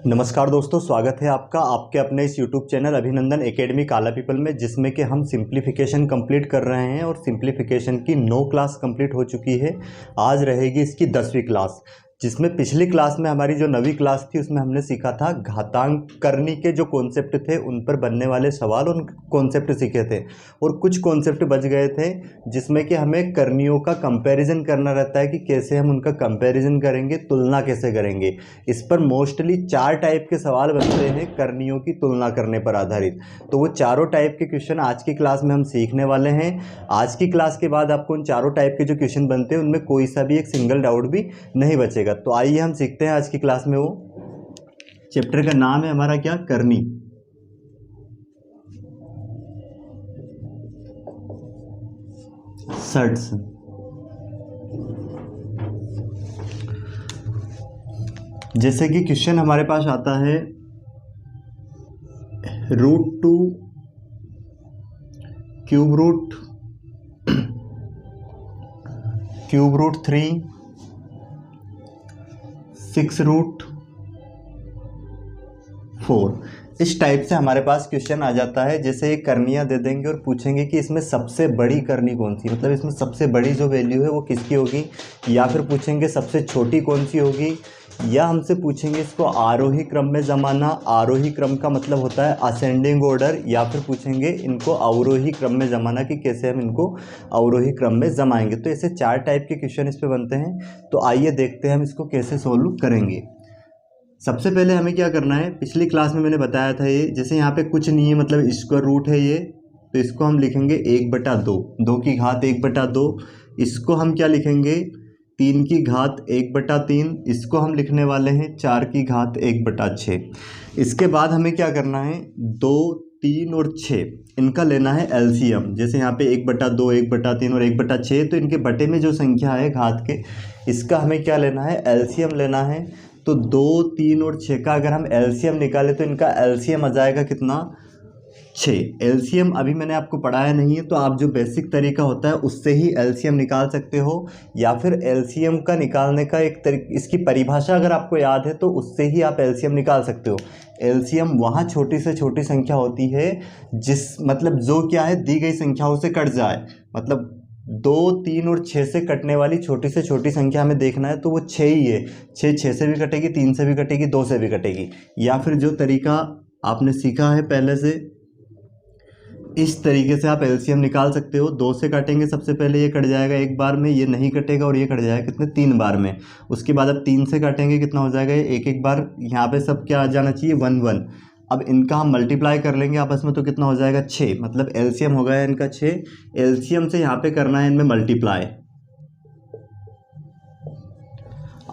नमस्कार दोस्तों, स्वागत है आपका आपके अपने इस YouTube चैनल अभिनंदन एकेडमी काला पीपल में, जिसमें कि हम सिंप्लीफिकेशन कंप्लीट कर रहे हैं और सिंप्लीफिकेशन की 9 क्लास कंप्लीट हो चुकी है। आज रहेगी इसकी 10वीं क्लास, जिसमें पिछली क्लास में हमारी जो 9वीं क्लास थी उसमें हमने सीखा था घातांक करनी के जो कॉन्सेप्ट थे उन पर बनने वाले सवाल, उन कॉन्सेप्ट सीखे थे और कुछ कॉन्सेप्ट बच गए थे जिसमें कि हमें करनियों का कंपैरिजन करना रहता है कि कैसे हम उनका कंपैरिजन करेंगे, तुलना कैसे करेंगे। इस पर मोस्टली 4 टाइप के सवाल बनते हैं करनियों की तुलना करने पर आधारित। तो वो चारों टाइप के क्वेश्चन आज की क्लास में हम सीखने वाले हैं। आज की क्लास के बाद आपको उन चारों टाइप के जो क्वेश्चन बनते हैं उनमें कोई सा भी एक सिंगल डाउट भी नहीं बचेगा। तो आइए हम सीखते हैं आज की क्लास में। वो चैप्टर का नाम है हमारा क्या, करनी। सर्ट्स। जैसे कि क्वेश्चन हमारे पास आता है √2 क्यूब रूट 3 6√4 इस टाइप से हमारे पास क्वेश्चन आ जाता है। जैसे ये करनियाँ दे देंगे और पूछेंगे कि इसमें सबसे बड़ी करनी कौन सी, मतलब इसमें सबसे बड़ी जो वैल्यू है वो किसकी होगी, या फिर पूछेंगे सबसे छोटी कौन सी होगी, या हमसे पूछेंगे इसको आरोही क्रम में जमाना। आरोही क्रम का मतलब होता है असेंडिंग ऑर्डर, या फिर पूछेंगे इनको अवरोही क्रम में जमाना कि कैसे हम इनको अवरोही क्रम में जमाएंगे। तो ऐसे 4 टाइप के क्वेश्चन इस पे बनते हैं। तो आइए देखते हैं हम इसको कैसे सोल्व करेंगे। सबसे पहले हमें क्या करना है, पिछली क्लास में मैंने बताया था ये, जैसे यहाँ पे कुछ नहीं है, मतलब स्क्वायर रूट है ये, तो इसको हम लिखेंगे 1/2, 2 की घात 1/2। इसको हम क्या लिखेंगे, 3 की घात 1/3। इसको हम लिखने वाले हैं 4 की घात 1/6। इसके बाद हमें क्या करना है, 2, 3 और 6 इनका लेना है एलसीएम। जैसे यहाँ पे 1/2, 1/3 और 1/6, तो इनके बटे में जो संख्या है घात के, इसका हमें क्या लेना है, एलसीएम लेना है। तो 2, 3 और 6 का अगर हम एलसीएम निकालें तो इनका एलसीएम आ जाएगा कितना, 6। एलसीएम अभी मैंने आपको पढ़ाया नहीं है, तो आप जो बेसिक तरीका होता है उससे ही एलसीएम निकाल सकते हो, या फिर एलसीएम का निकालने का एक इसकी परिभाषा अगर आपको याद है तो उससे ही आप एलसीएम निकाल सकते हो। एलसीएम वहाँ छोटी से छोटी संख्या होती है जिस मतलब जो क्या है, दी गई संख्याओं से कट जाए। मतलब 2, 3 और 6 से कटने वाली छोटी से छोटी संख्या हमें देखना है तो वो 6 ही है। 6 से भी कटेगी, 3 से भी कटेगी, 2 से भी कटेगी। या फिर जो तरीका आपने सीखा है पहले से, इस तरीके से आप एलसीएम निकाल सकते हो। 2 से काटेंगे, सबसे पहले ये कट जाएगा एक बार में, ये नहीं कटेगा, और ये कट जाएगा कितने, 3 बार में। उसके बाद अब 3 से काटेंगे, कितना हो जाएगा, ये एक बार। यहाँ पे सब क्या आ जाना चाहिए, 1 1। अब इनका हम मल्टीप्लाई कर लेंगे आपस में, तो कितना हो जाएगा, 6। मतलब एलसीएम हो गया इनका 6। एलसीएम से यहाँ पे करना है इनमें मल्टीप्लाई।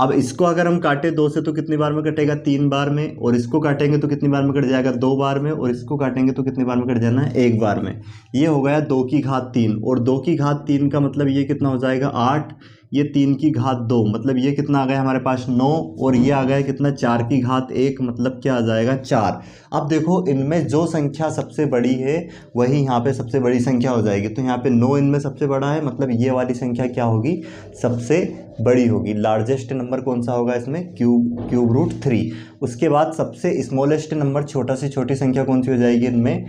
अब इसको अगर हम काटे 2 से तो कितनी बार में कटेगा, 3 बार में। और इसको काटेंगे तो कितनी बार में कट जाएगा, 2 बार में। और इसको काटेंगे तो कितनी बार में कट जाना है, 1 बार में। ये हो गया 2 की घात 3, और 2 की घात 3 का मतलब ये कितना हो जाएगा, 8। ये 3 की घात 2, मतलब ये कितना आ गया हमारे पास, 9। और ये आ गया कितना, 4 की घात 1, मतलब क्या आ जाएगा, 4। अब देखो इनमें जो संख्या सबसे बड़ी है वही यहाँ पे सबसे बड़ी संख्या हो जाएगी। तो यहाँ पे 9 इनमें सबसे बड़ा है, मतलब ये वाली संख्या क्या होगी, सबसे बड़ी होगी। लार्जेस्ट नंबर कौन सा होगा इसमें, क्यूब रूट 3। उसके बाद सबसे स्मॉलेस्ट नंबर, छोटा से छोटी संख्या कौन सी हो जाएगी इनमें,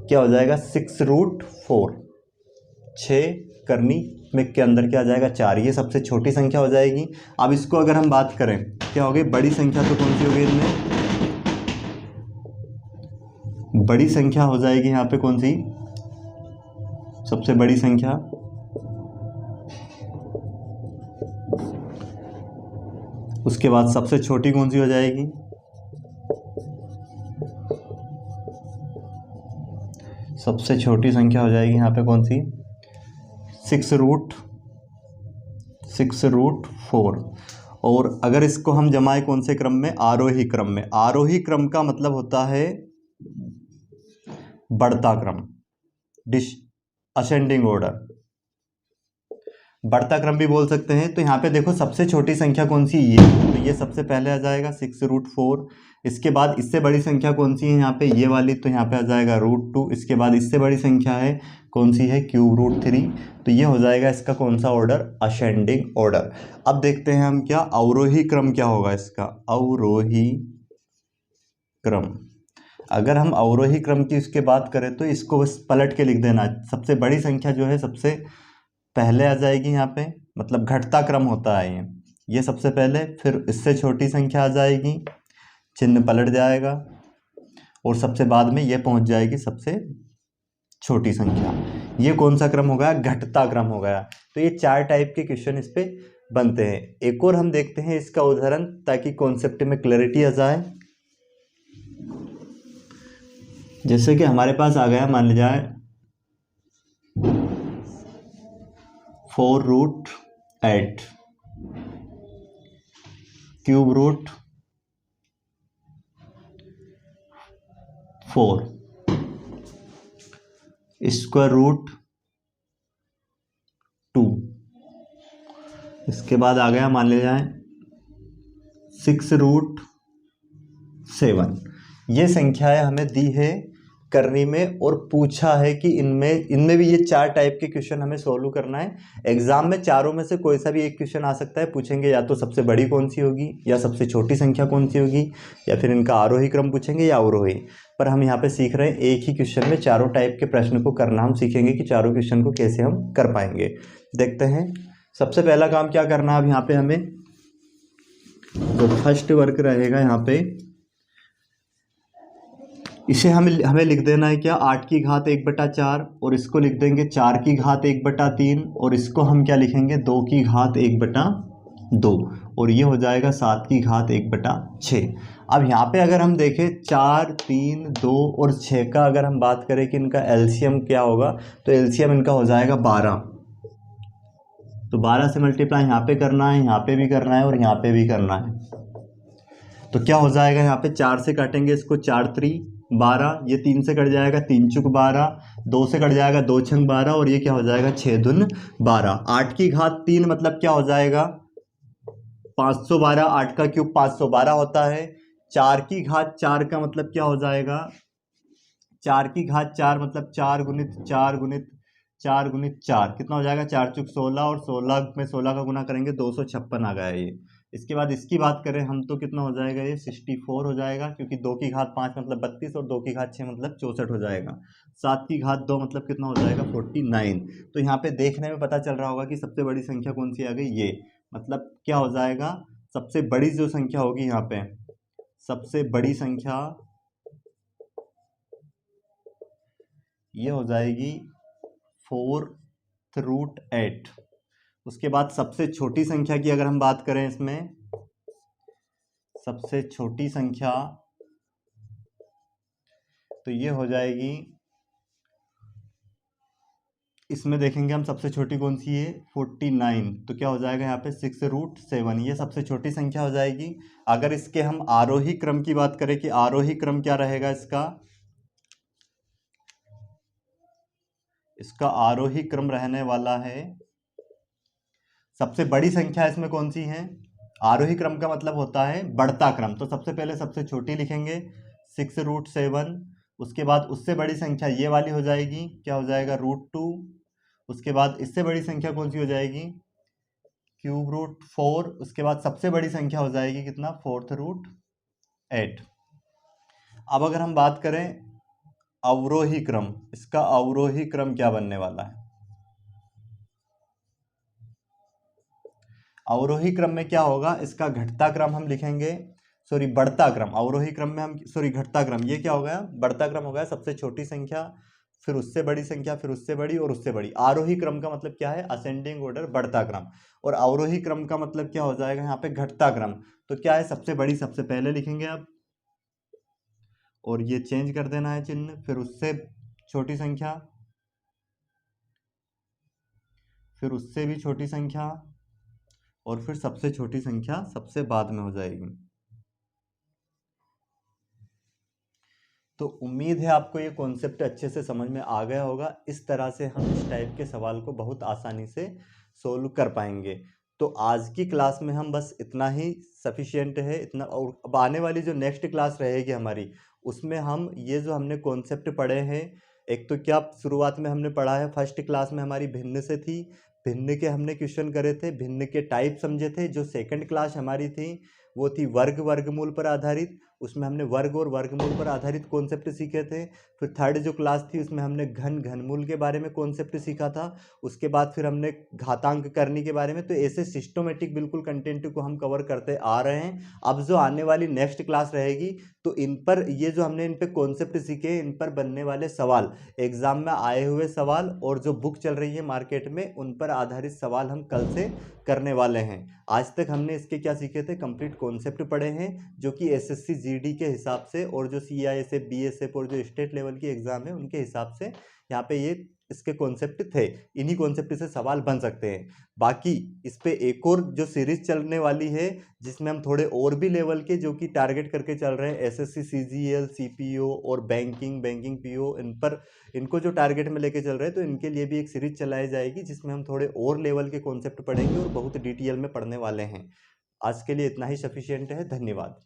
क्या हो जाएगा, 6√4। 6 करनी में के अंदर क्या आ जाएगा, 4। ये सबसे छोटी संख्या हो जाएगी। अब इसको अगर हम बात करें क्या होगी, बड़ी संख्या तो कौन सी होगी इनमें, बड़ी संख्या हो जाएगी यहाँ पे कौन सी, सबसे बड़ी संख्या। उसके बाद सबसे छोटी कौन सी हो जाएगी, सबसे छोटी संख्या हो जाएगी यहाँ पे कौन सी, 6√4। और अगर इसको हम जमाए कौन से क्रम में, आरोही क्रम में। आरोही क्रम का मतलब होता है बढ़ता क्रम, असेंडिंग ऑर्डर, बढ़ता क्रम भी बोल सकते हैं। तो यहाँ पे देखो सबसे छोटी संख्या कौन सी, ये, तो ये सबसे पहले आ जाएगा 6√4। इसके बाद इससे बड़ी संख्या कौन सी है यहाँ पे, ये वाली, तो यहाँ पे आ जाएगा √2। इसके बाद इससे बड़ी संख्या है कौन सी है, क्यूब√3। तो ये हो जाएगा इसका कौन सा ऑर्डर, असेंडिंग ऑर्डर। अब देखते हैं हम क्या अवरोही क्रम क्या होगा इसका, अवरोही क्रम। अगर हम अवरोही क्रम की इसके बात करें तो इसको बस पलट के लिख देना। सबसे बड़ी संख्या जो है सबसे पहले आ जाएगी यहाँ पे, मतलब घटता क्रम होता है ये सबसे पहले, फिर इससे छोटी संख्या आ जाएगी, चिन्ह पलट जाएगा, और सबसे बाद में ये पहुँच जाएगी सबसे छोटी संख्या। ये कौन सा क्रम हो गया? घटता क्रम हो गया। तो ये 4 टाइप के क्वेश्चन इस पे बनते हैं। एक और हम देखते हैं इसका उदाहरण, ताकि कॉन्सेप्ट में क्लैरिटी आ जाए। जैसे कि हमारे पास आ गया, मान लिया जाए 4√8 क्यूब रूट 4 स्क्वायर रूट 2। इसके बाद आ गया, मान लिया जाए 6√7। ये संख्याएं हमें दी है करनी में, और पूछा है कि इनमें भी ये 4 टाइप के क्वेश्चन हमें सोल्व करना है। एग्जाम में चारों में से कोई सा भी एक क्वेश्चन आ सकता है। पूछेंगे या तो सबसे बड़ी कौन सी होगी, या सबसे छोटी संख्या कौन सी होगी, या फिर इनका आरोही क्रम पूछेंगे या अवरोही। पर हम यहाँ पे सीख रहे हैं एक ही क्वेश्चन में चारों टाइप के प्रश्न को करना। हम सीखेंगे कि चारों क्वेश्चन को कैसे हम कर पाएंगे। देखते हैं सबसे पहला काम क्या करना है अब यहाँ पे हमें। तो फर्स्ट वर्क रहेगा यहाँ पे, इसे हमें लिख देना है क्या, 8 की घात 1/4, और इसको लिख देंगे 4 की घात 1/3, और इसको हम क्या लिखेंगे, 2 की घात 1/2, और ये हो जाएगा 7 की घात 1/6। अब यहाँ पे अगर हम देखें 4, 3, 2 और 6 का अगर हम बात करें कि इनका एलसीएम क्या होगा, तो एलसीएम इनका हो जाएगा 12। तो 12 से मल्टीप्लाई यहाँ पे करना है, यहाँ पे भी करना है, और यहाँ पे भी करना है। तो क्या हो जाएगा, यहाँ पे 4 से काटेंगे इसको, 4 3 12, ये 3 से कट जाएगा, 3 चुक 12, 2 से कट जाएगा, 2 छंग 12, और ये क्या हो जाएगा, 6 दून 12। 8 की घात 3 मतलब क्या हो जाएगा, 512। 8 का क्यूब 512 होता है। 4 की घात 4 का मतलब क्या हो जाएगा, 4 की घात 4 मतलब 4 गुणित 4 गुणित 4 गुणित 4 कितना हो जाएगा, 4 चुक 16, और 16 में 16 का गुना करेंगे 256 आ गया ये। इसके बाद इसकी बात करें हम तो कितना हो जाएगा, ये 64 हो जाएगा, क्योंकि 2 की घात 5 मतलब 32, और 2 की घात 6 मतलब 64 हो जाएगा। 7 की घात 2 मतलब कितना हो जाएगा, 49। तो यहाँ पे देखने में पता चल रहा होगा कि सबसे बड़ी संख्या कौन सी आ गई, ये मतलब क्या हो जाएगा, सबसे बड़ी जो संख्या होगी यहाँ पे, सबसे बड़ी संख्या ये हो जाएगी 4√8। उसके बाद सबसे छोटी संख्या की अगर हम बात करें, इसमें सबसे छोटी संख्या तो ये हो जाएगी, इसमें देखेंगे हम सबसे छोटी कौन सी है, 49। तो क्या हो जाएगा यहाँ पे 6√7, ये सबसे छोटी संख्या हो जाएगी। अगर इसके हम आरोही क्रम की बात करें कि आरोही क्रम क्या रहेगा इसका आरोही क्रम रहने वाला है, सबसे बड़ी संख्या इसमें कौन सी है, आरोही क्रम का मतलब होता है बढ़ता क्रम। तो सबसे पहले सबसे छोटी लिखेंगे 6√7, उसके बाद उससे बड़ी संख्या ये वाली हो जाएगी, क्या हो जाएगा, √2। उसके बाद इससे बड़ी संख्या कौन सी हो जाएगी, √4। उसके बाद सबसे बड़ी संख्या हो जाएगी कितना, 4√8। अब अगर हम बात करें अवरोही क्रम, इसका अवरोही क्रम क्या बनने वाला है। अवरोही क्रम में क्या होगा, इसका घटता क्रम हम लिखेंगे, सॉरी बढ़ता क्रम। अवरोही क्रम में हम, सॉरी घटता क्रम, ये क्या हो गया, बढ़ता क्रम हो गया। सबसे छोटी संख्या, फिर उससे बड़ी संख्या, फिर उससे बड़ी, और उससे बड़ी। आरोही क्रम का मतलब क्या है, असेंडिंग ऑर्डर, बढ़ता क्रम। और अवरोही क्रम का मतलब क्या हो जाएगा यहाँ पे, घटता क्रम। तो क्या है, सबसे बड़ी सबसे पहले लिखेंगे अब, और ये चेंज कर देना है चिन्ह, फिर उससे छोटी संख्या, फिर उससे भी छोटी संख्या, और फिर सबसे छोटी संख्या सबसे बाद में हो जाएगी। तो उम्मीद है आपको ये कॉन्सेप्ट अच्छे से समझ में आ गया होगा। इस तरह से हम इस टाइप के सवाल को बहुत आसानी से सोल्व कर पाएंगे। तो आज की क्लास में हम बस इतना ही सफिशिएंट है, इतना। और अब आने वाली जो नेक्स्ट क्लास रहेगी हमारी, उसमें हम ये जो हमने कॉन्सेप्ट पढ़े हैं, एक तो क्या शुरुआत में हमने पढ़ा है, फर्स्ट क्लास में हमारी भिन्न से थी, भिन्न के हमने क्वेश्चन करे थे, भिन्न के टाइप समझे थे। जो सेकंड क्लास हमारी थी वो थी वर्ग वर्गमूल पर आधारित, उसमें हमने वर्ग और वर्गमूल पर आधारित कॉन्सेप्ट सीखे थे। फिर थर्ड जो क्लास थी उसमें हमने घन घनमूल के बारे में कॉन्सेप्ट सीखा था। उसके बाद फिर हमने घातांक करनी के बारे में। तो ऐसे सिस्टमेटिक बिल्कुल कंटेंट को हम कवर करते आ रहे हैं। अब जो आने वाली नेक्स्ट क्लास रहेगी तो इन पर ये जो हमने इन पे कॉन्सेप्ट सीखे, इन पर बनने वाले सवाल, एग्जाम में आए हुए सवाल और जो बुक चल रही है मार्केट में उन पर आधारित सवाल हम कल से करने वाले हैं। आज तक हमने इसके क्या सीखे थे, कंप्लीट कॉन्सेप्ट पढ़े हैं जो कि एसएससी जीडी के हिसाब से और जो सीआईएसएफ बीएसएफ और जो स्टेट लेवल की एग्जाम है उनके हिसाब से यहाँ पे ये इसके कॉन्सेप्ट थे। इन्हीं कॉन्सेप्ट से सवाल बन सकते हैं। बाकी इस पे एक और जो सीरीज चलने वाली है जिसमें हम थोड़े और भी लेवल के जो कि टारगेट करके चल रहे हैं, एसएससी सीजीएल सीपीओ और बैंकिंग पीओ, इन पर इनको जो टारगेट में लेके चल रहे हैं तो इनके लिए भी एक सीरीज चलाई जाएगी जिसमें हम थोड़े और लेवल के कॉन्सेप्ट पढ़ेंगे और बहुत डिटेल में पढ़ने वाले हैं। आज के लिए इतना ही सफिशियंट है। धन्यवाद।